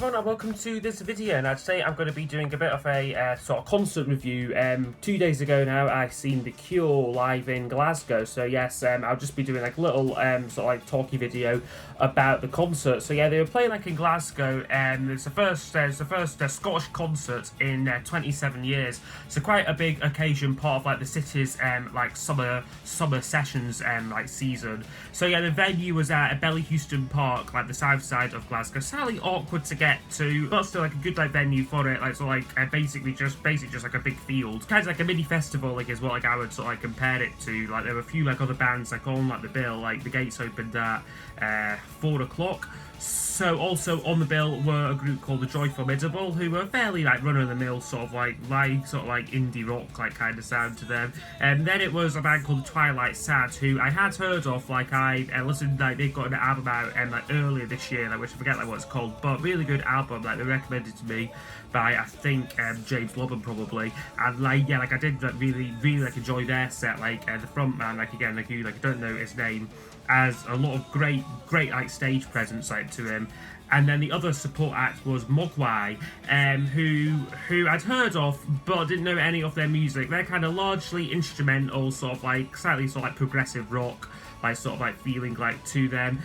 everyone and welcome to this video. Now today I'm going to be doing a bit of a sort of concert review. 2 days ago now I seen The Cure live in Glasgow, so yes, I'll just be doing like a little sort of like talky video about the concert. So yeah, they were playing like in Glasgow, and it's the first Scottish concert in 27 years, so quite a big occasion, part of like the city's like summer sessions like season. So yeah, the venue was at Bellahouston Park, like the south side of Glasgow. Slightly awkward to get to, but still like a good like venue for it. Like, so like basically just like a big field, kind of like a mini festival, like is what like I would sort of like compare it to. Like there were a few like other bands like on like the bill, like the gates opened at 4 o'clock. So also on the bill were a group called the Joy Formidable, who were fairly like run-of-the-mill sort of like indie rock like kind of sound to them. And then it was a band called the Twilight Sad, who I had heard of. Like I listened, like they got an album out like earlier this year, like, which I forget like what it's called, but really good album. Like they recommended to me by I think James Lobban probably, and like yeah, like I did like really like enjoy their set. Like the front man, like again, like you like I don't know his name, has a lot of great like stage presence like to him. And then the other support act was Mogwai, who I'd heard of but didn't know any of their music. They're kind of largely instrumental, sort of like slightly sort of like progressive rock, like sort of like feeling like to them.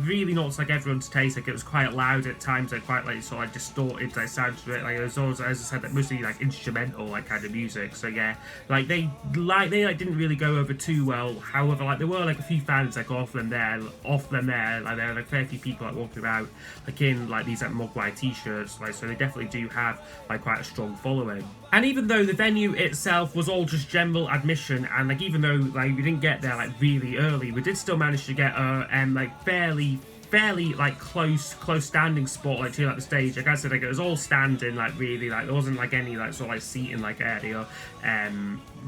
Really not like everyone's taste. Like it was quite loud at times, like quite like sort of like distorted like sound to it. Like it was always, as I said, like mostly like instrumental like kind of music. So yeah, like they didn't really go over too well. However, like there were like a few fans like off them there. Like there were like a fair few people like walking about like in like these like Mogwai t-shirts. Like so they definitely do have like quite a strong following. And even though the venue itself was all just general admission, and like even though like we didn't get there like really early, we did still manage to get a like fairly like close standing spot like to like the stage. Like I said, like it was all standing, like really like there wasn't like any like sort of like seating like area,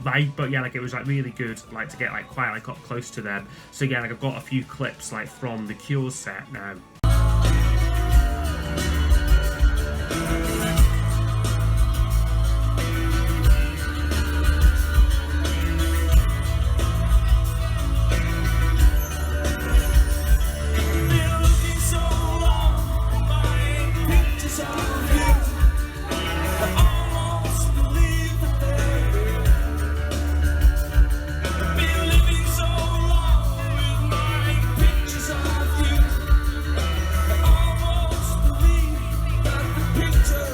like but yeah, like it was like really good like to get like quite like up close to them. So yeah, like I've got a few clips like from the Cure set now. Picture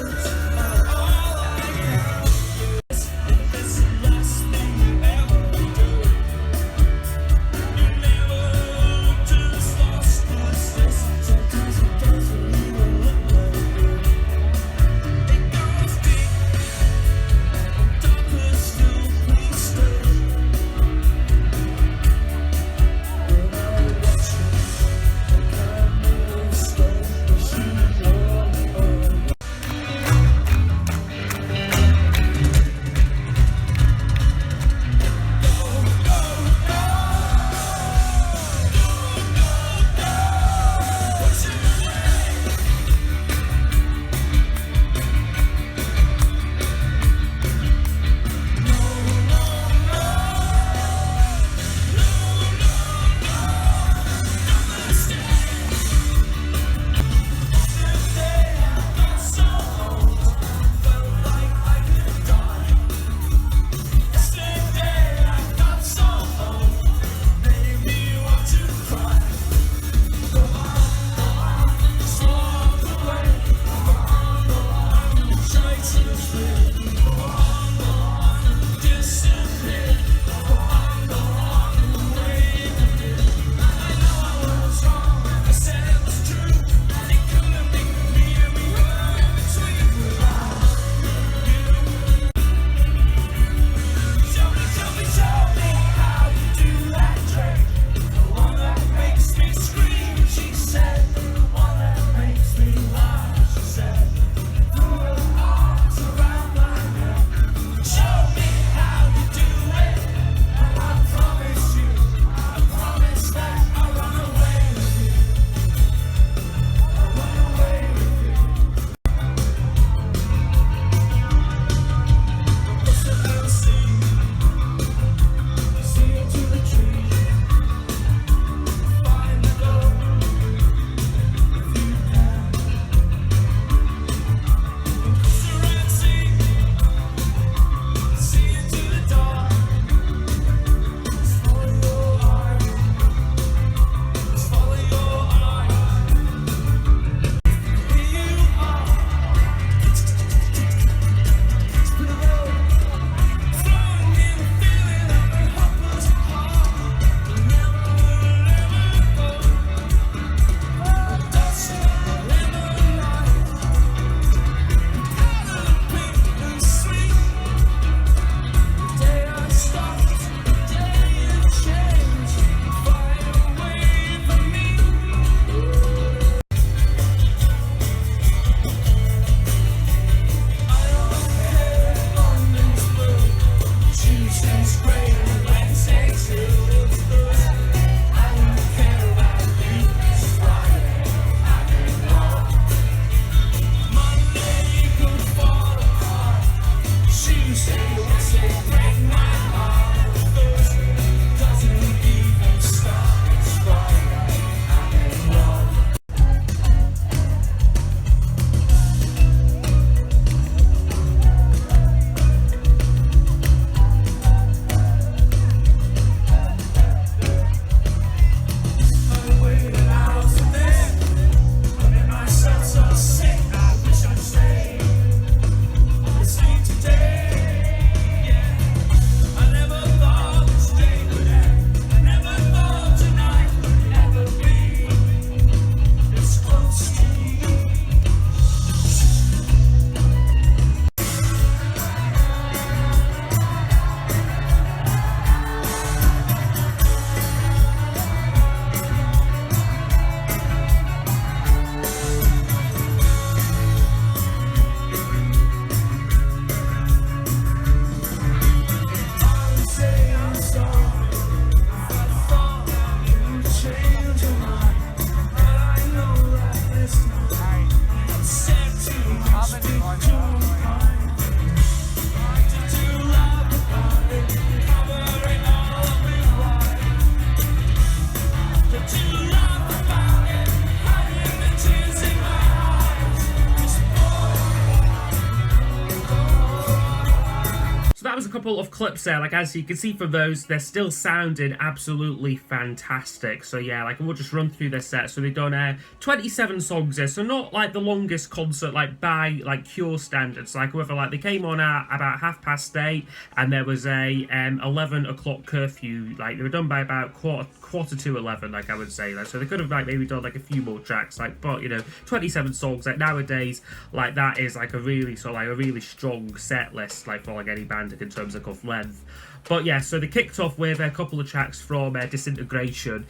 a couple of clips there, like as you can see from those, they're still sounding absolutely fantastic. So yeah, like we'll just run through their set. So they've done 27 songs there, so not like the longest concert like by like Cure standards. Like however, like they came on at about 8:30, and there was a 11 o'clock curfew. Like they were done by about quarter to 11, like I would say. Like, so they could have like maybe done like a few more tracks, like, but you know, 27 songs like nowadays, like that is like a really sort of like a really strong set list, like for like any band in terms of length. But yeah, so they kicked off with a couple of tracks from Disintegration,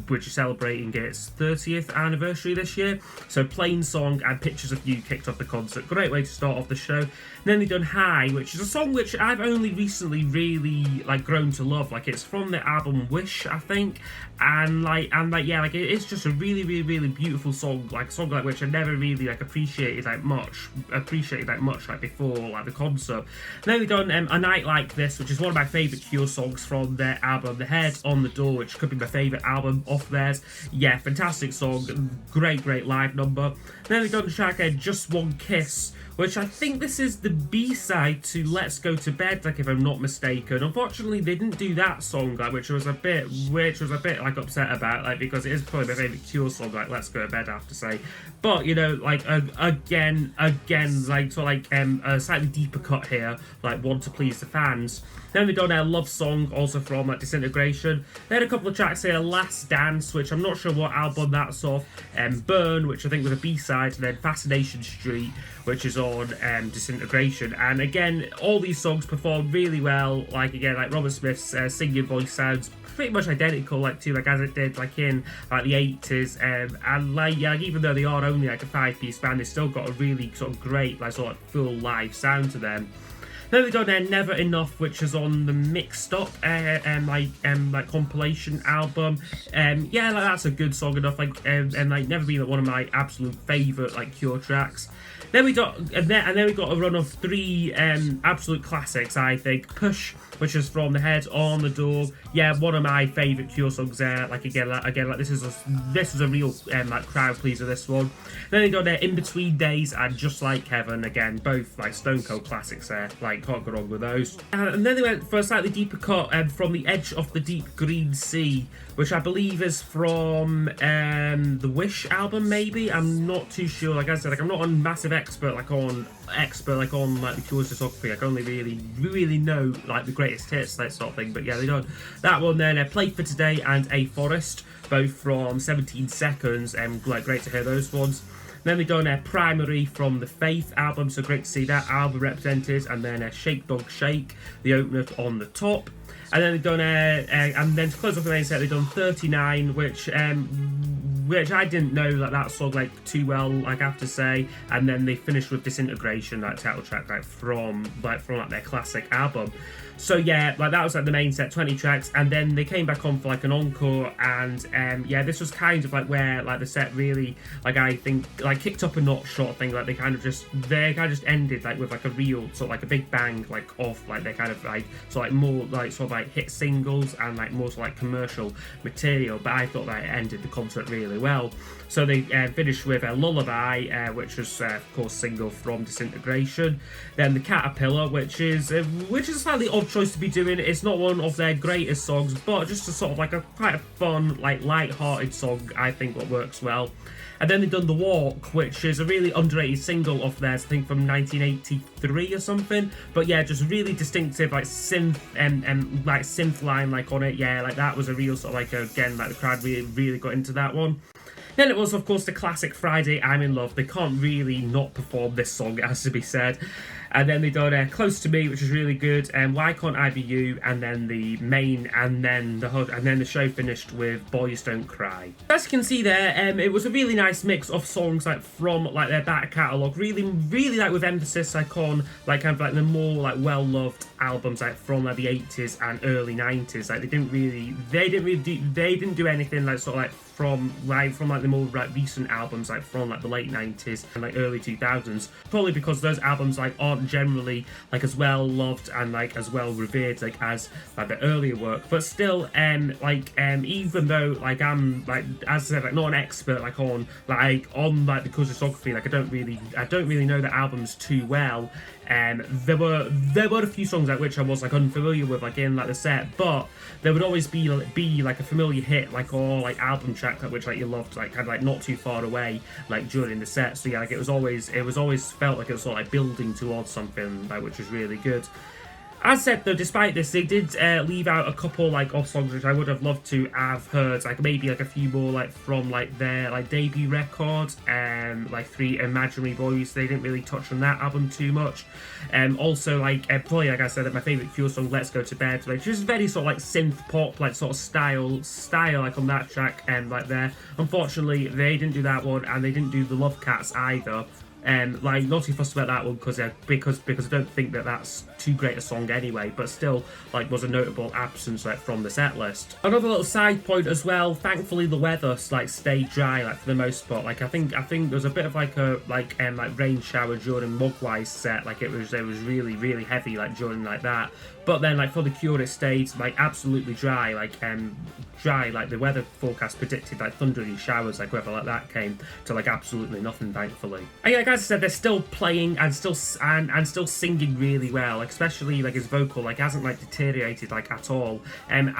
which is celebrating its 30th anniversary this year. So Plain Song and Pictures of You kicked off the concert. Great way to start off the show. And then they've done High, which is a song which I've only recently really like grown to love. Like it's from the album Wish, I think, and yeah, like it's just a really beautiful song, like a song like which I never really like appreciated much like before like the concert. And then they've done A Night Like This, which is one of my favourite Cure songs from their album The Head on the Door, which could be my favourite album off theirs. Yeah, fantastic song, great live number. And then they've done track Just One Kiss, which I think this is the B-side to Let's Go to Bed, like if I'm not mistaken. Unfortunately, they didn't do that song, like which was a bit like upset about, like because it is probably my favourite Cure song, like Let's Go to Bed, I have to say. But you know, like again, like sort of like a slightly deeper cut here, like One to Please the Fans. Then we've done a Love Song, also from like Disintegration. They had a couple of tracks here, Last Dance, which I'm not sure what album that's off, Burn, which I think was a B-side, and then Fascination Street, which is on Disintegration. And again, all these songs perform really well. Like again, like Robert Smith's singing voice sounds pretty much identical like to like as it did like in like the 80s, and like yeah, like, even though they are only like a 5-piece band, they still got a really sort of great like sort of full live sound to them. Then we got Never Enough, which is on the Mixed Up like compilation album. Yeah, like that's a good song enough. Like and like never been one of my absolute favourite like Cure tracks. Then we got and then we got a run of 3 absolute classics. I think Push, which is from The Head on the Door. Yeah, one of my favourite Cure songs there. Like again, like this is a real like crowd pleaser. This one. Then we got In Between Days and Just Like Heaven. Again, both like Stone Cold classics there. Like can't go wrong with those. And then they went for a slightly deeper cut from The Edge of the Deep Green Sea, which I believe is from the Wish album. Maybe I'm not too sure. Like I said, like I'm not a massive expert on like the Cure's discography. I can only really know like the greatest hits, that sort of thing. But yeah, they done that one then. Play for Today and A Forest, both from 17 Seconds, and like great to hear those ones. Then we done Primary from the Faith album, so great to see that album represented. And then Shake Dog Shake, the opener on the top. And then they've done and then to close off the main set, they've done 39, which I didn't know that song like too well, like I have to say. And then they finished with Disintegration, that title track, from their classic album. So yeah, like that was like the main set, 20 tracks, and then they came back on for like an encore, and yeah, this was kind of like where like the set really, like I think, like kicked up a notch sort of thing. Like they kind of just ended like with like a real sort of like a big bang, like off like they kind of like sort of like more like sort of like hit singles and like more sort of like commercial material. But I thought that it ended the concert really well. So they finished with a Lullaby, which was of course single from Disintegration. Then The Caterpillar, which is a slightly odd choice to be doing. It's not one of their greatest songs, but just a sort of like a quite a fun, like light-hearted song, I think, what works well. And then they've done The Walk, which is a really underrated single of theirs, I think from 1983 or something. But yeah, just really distinctive, like synth and like synth line like on it. Yeah, like that was a real sort of like again, like the crowd really got into that one. Then it was, of course, the classic Friday, I'm in Love. They can't really not perform this song, it has to be said. And then they done Close to Me, which is really good, and Why Can't I Be You, and then the main, and then the show finished with Boys Don't Cry. As you can see there, it was a really nice mix of songs like from like their back catalogue, really like with emphasis like on like kind of like the more like well-loved albums like from like the 80s and early 90s. Like they didn't do anything like sort of like from the more like recent albums like from like the late 90s and like early 2000s, probably because those albums like aren't generally like as well loved and like as well revered like as like the earlier work. But still, even though like I'm like, as I said, like not an expert like on the discography, like I don't really know the albums too well. There were a few songs like which I was like unfamiliar with like in like the set, but there would always be like a familiar hit like or like album track like which like you loved like kind of like not too far away like during the set. So yeah, like it was always felt like it was sort of like building towards something like which was really good. As said though, despite this, they did leave out a couple like of songs which I would have loved to have heard, like maybe like a few more like from like their like debut record, like Three Imaginary Boys. They didn't really touch on that album too much. Also like probably like I said, that my favourite Cure song, Let's Go to Bed, like just very sort of like synth pop like sort of style like on that track, like there. Unfortunately, they didn't do that one, and they didn't do the Love Cats either. Like not too fussed about that one because I don't think that that's too great a song anyway, but still like was a notable absence like from the set list. Another little side point as well, thankfully the weather like stayed dry like for the most part. Like I think there was a bit of like a like rain shower during Mogwai's set, like it was really heavy like during like that. But then like for the Cure it stayed like absolutely dry, like the weather forecast predicted like thundery showers like whether like that came to like absolutely nothing, thankfully. And yeah, like I said, they're still playing and still singing really well, like, especially like his vocal like hasn't like deteriorated like at all. And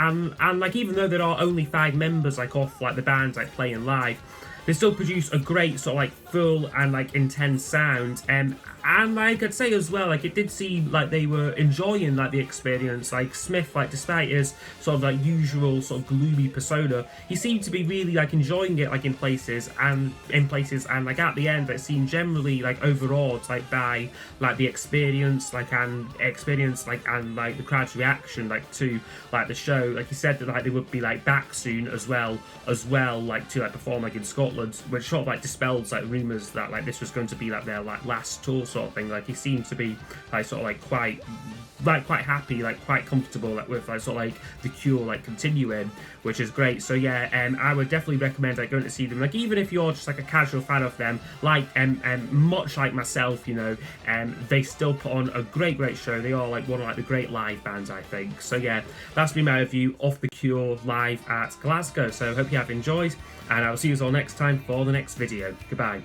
like even though there are only 5 members like off like the band like playing live, they still produce a great sort of like full and like intense sound. And like I'd say as well, like it did seem like they were enjoying like the experience. Like Smith, like despite his sort of like usual sort of gloomy persona, he seemed to be really like enjoying it like in places and like at the end it seemed generally like overawed like by like the experience and the crowd's reaction like to like the show. Like he said that like they would be like back soon as well like to like perform like in Scotland, which sort of like dispels like rumours that like this was going to be like their like last tour sort of thing. Like he seemed to be like sort of like quite happy, like quite comfortable like with like sort of like the Cure like continuing, which is great. So yeah, I would definitely recommend like going to see them, like even if you're just like a casual fan of them, like much like myself, you know, they still put on a great show. They are like one of like the great live bands, I think. So yeah, that's been my review of the Cure live at Glasgow. So I hope you have enjoyed, and I'll see you all next time for the next video. Goodbye.